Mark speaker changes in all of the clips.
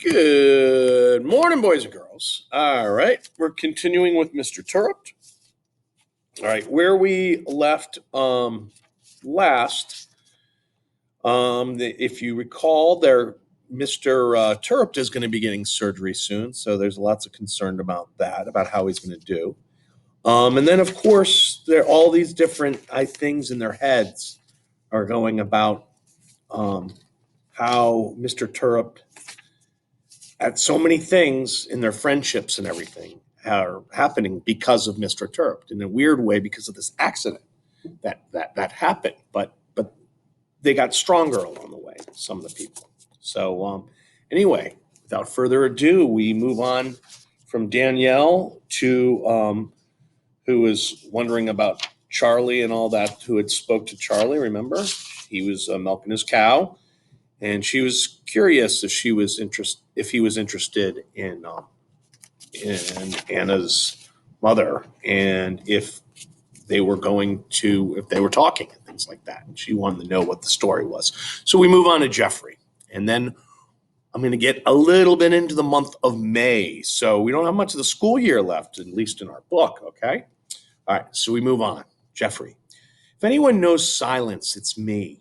Speaker 1: Good morning, boys and girls. All right, we're continuing with Mr. Turrup. All right, where we left last, if you recall, Mr. Turrup is going to be getting surgery soon, so there's lots of concern about that, about how he's going to do. And then, of course, there all these different things in their heads are going about how Mr. Turrup at so many things in their friendships and everything are happening because of Mr. Turp in a weird way because of this accident that happened. But they got stronger along the way, some of the people. So anyway, without further ado, we move on from Danielle to who was wondering about Charlie and all that, who had spoke to Charlie, remember? He was milking his cow. And she was curious if he was interested in Anna's mother, and if they were talking and things like that. And she wanted to know what the story was. So we move on to Jeffrey, and then I'm going to get a little bit into the month of May. So we don't have much of the school year left, at least in our book. Okay. All right. So we move on. Jeffrey. If anyone knows silence, it's me.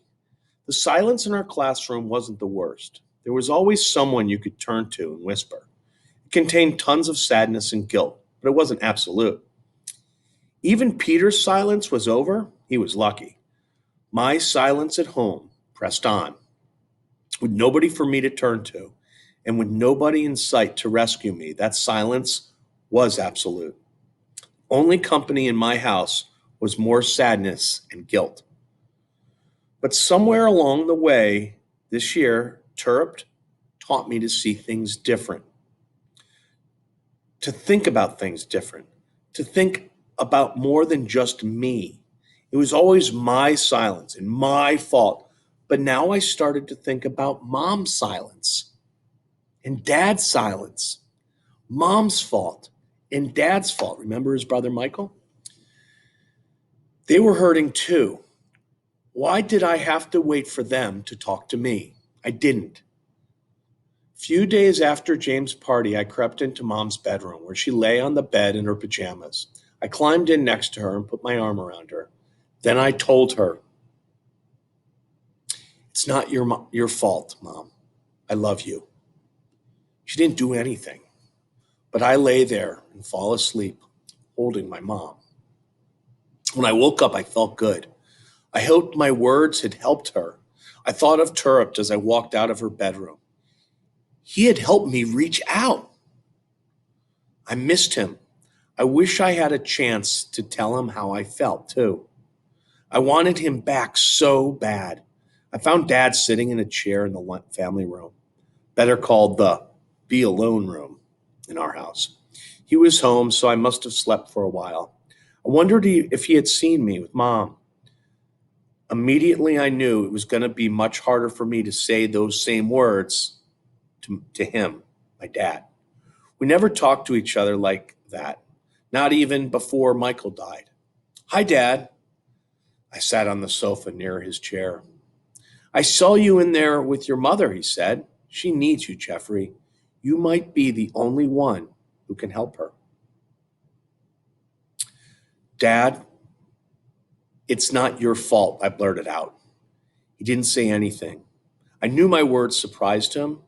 Speaker 1: The silence in our classroom wasn't the worst. There was always someone you could turn to and whisper. It contained tons of sadness and guilt, but it wasn't absolute. Even Peter's silence was over. He was lucky. My silence at home pressed on, with nobody for me to turn to, and with nobody in sight to rescue me. That silence was absolute. Only company in my house was more sadness and guilt. But somewhere along the way this year, Turp taught me to see things different, to think about things different, to think about more than just me. It was always my silence and my fault. But now I started to think about mom's silence and dad's silence, mom's fault and dad's fault. Remember his brother Michael? They were hurting too. Why did I have to wait for them to talk to me? I didn't. Few days after James' party, I crept into Mom's bedroom where she lay on the bed in her pajamas. I climbed in next to her and put my arm around her. Then I told her, "It's not your fault, Mom. I love you." She didn't do anything, but I lay there and fall asleep, holding my mom. When I woke up, I felt good. I hoped my words had helped her. I thought of Turrup as I walked out of her bedroom. He had helped me reach out. I missed him. I wish I had a chance to tell him how I felt, too. I wanted him back so bad. I found Dad sitting in a chair in the family room, better called the be alone room in our house. He was home, so I must have slept for a while. I wondered if he had seen me with Mom. Immediately, I knew it was going to be much harder for me to say those same words to him, my dad. We never talked to each other like that, not even before Michael died. "Hi, Dad." I sat on the sofa near his chair. "I saw you in there with your mother," he said. "She needs you, Jeffrey. You might be the only one who can help her." "Dad, it's not your fault," I blurted out. He didn't say anything. I knew my words surprised him.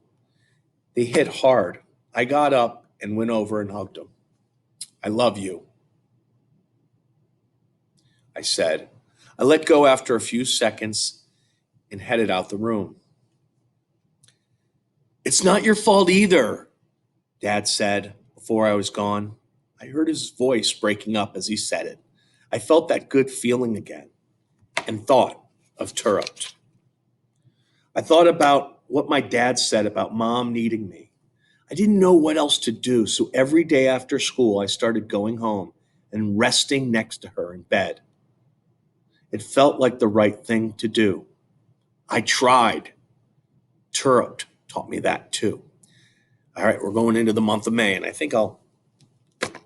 Speaker 1: They hit hard. I got up and went over and hugged him. "I love you," I said. I let go after a few seconds and headed out the room. "It's not your fault either," Dad said before I was gone. I heard his voice breaking up as he said it. I felt that good feeling again and thought of Turrup. I thought about what my dad said about Mom needing me. I didn't know what else to do, so every day after school, I started going home and resting next to her in bed. It felt like the right thing to do. I tried. Turrup taught me that too. All right, we're going into the month of May, and I think I'll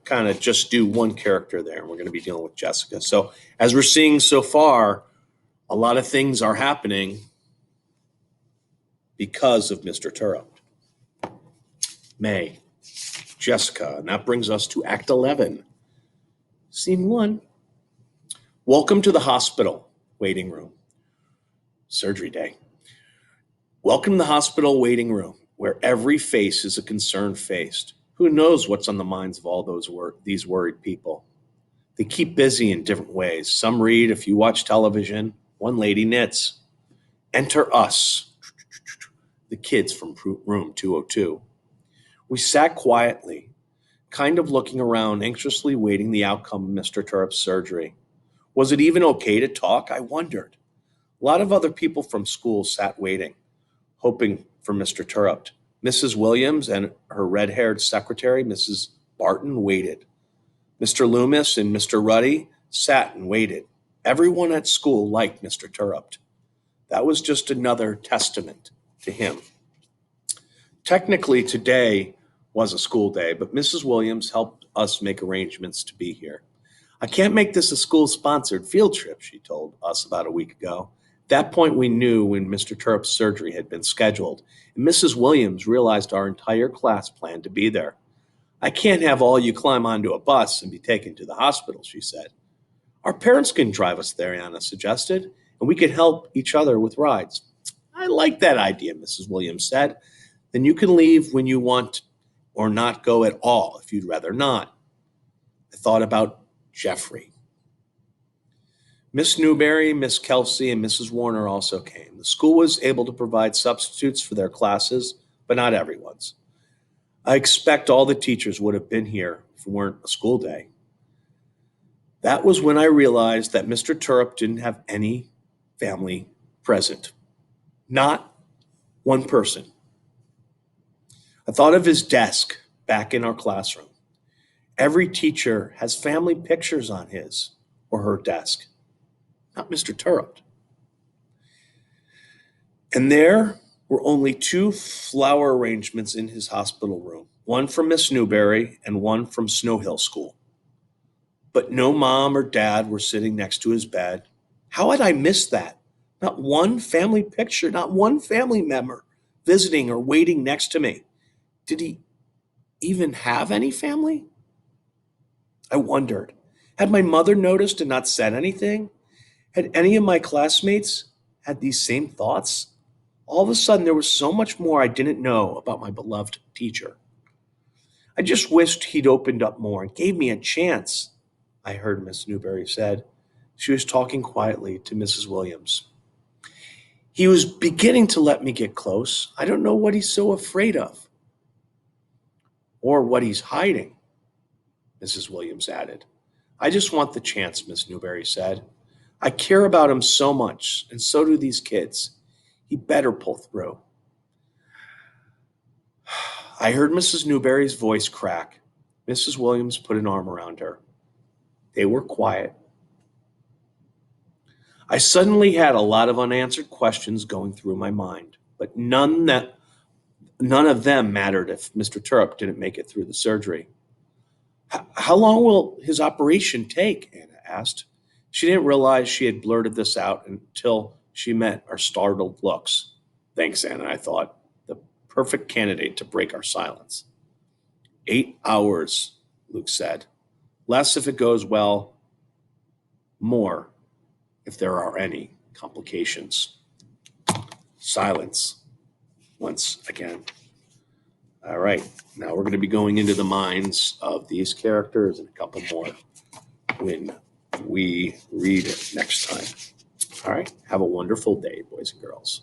Speaker 1: kind of just do one character there, and we're going to be dealing with Jessica. So as we're seeing so far, a lot of things are happening because of Mr. Turrup. May, Jessica, and that brings us to Act 11. Scene 1. Welcome to the hospital waiting room. Surgery day. Welcome to the hospital waiting room, where every face is a concerned face. Who knows what's on the minds of all these worried people? They keep busy in different ways. Some read, a few watch television, one lady knits. Enter us, the kids from room 202. We sat quietly, kind of looking around, anxiously waiting the outcome of Mr. Turp's surgery. Was it even okay to talk? I wondered. A lot of other people from school sat waiting, hoping for Mr. Turrup. Mrs. Williams and her red-haired secretary, Mrs. Barton, waited. Mr. Loomis and Mr. Ruddy sat and waited. Everyone at school liked Mr. Turrup. That was just another testament to him. Technically, today was a school day, but Mrs. Williams helped us make arrangements to be here. I can't make this a school-sponsored field trip, she told us about a week ago. At that point, we knew when Mr. Turp's surgery had been scheduled, and Mrs. Williams realized our entire class planned to be there. I can't have all you climb onto a bus and be taken to the hospital, she said. Our parents can drive us there, Anna suggested, and we could help each other with rides. I like that idea, Mrs. Williams said. Then you can leave when you want or not go at all if you'd rather not. I thought about Jeffrey. Miss Newberry, Miss Kelsey, and Mrs. Warner also came. The school was able to provide substitutes for their classes, but not everyone's. I expect all the teachers would have been here if it weren't a school day. That was when I realized that Mr. Turrup didn't have any family present. Not one person. I thought of his desk back in our classroom. Every teacher has family pictures on his or her desk. Not Mr. Turrup. And there were only 2 flower arrangements in his hospital room, one from Miss Newberry and one from Snow Hill School. But no mom or dad were sitting next to his bed. How had I missed that? Not one family picture, not one family member visiting or waiting next to me. Did he even have any family? I wondered. Had my mother noticed and not said anything? Had any of my classmates had these same thoughts? All of a sudden, there was so much more I didn't know about my beloved teacher. I just wished he'd opened up more and gave me a chance, I heard Miss Newberry said. She was talking quietly to Mrs. Williams. He was beginning to let me get close. I don't know what he's so afraid of. Or what he's hiding, Mrs. Williams added. I just want the chance, Miss Newberry said. I care about him so much, and so do these kids. He better pull through. I heard Mrs. Newberry's voice crack. Mrs. Williams put an arm around her. They were quiet. I suddenly had a lot of unanswered questions going through my mind, but none of them mattered if Mr. Turrup didn't make it through the surgery. How long will his operation take? Anna asked. She didn't realize she had blurted this out until she met our startled looks. Thanks, Anna, I thought. The perfect candidate to break our silence. 8 hours, Luke said. Less if it goes well, more if there are any complications. Silence once again. All right, now we're going to be going into the minds of these characters and a couple more when we read it next time. All right, have a wonderful day, boys and girls.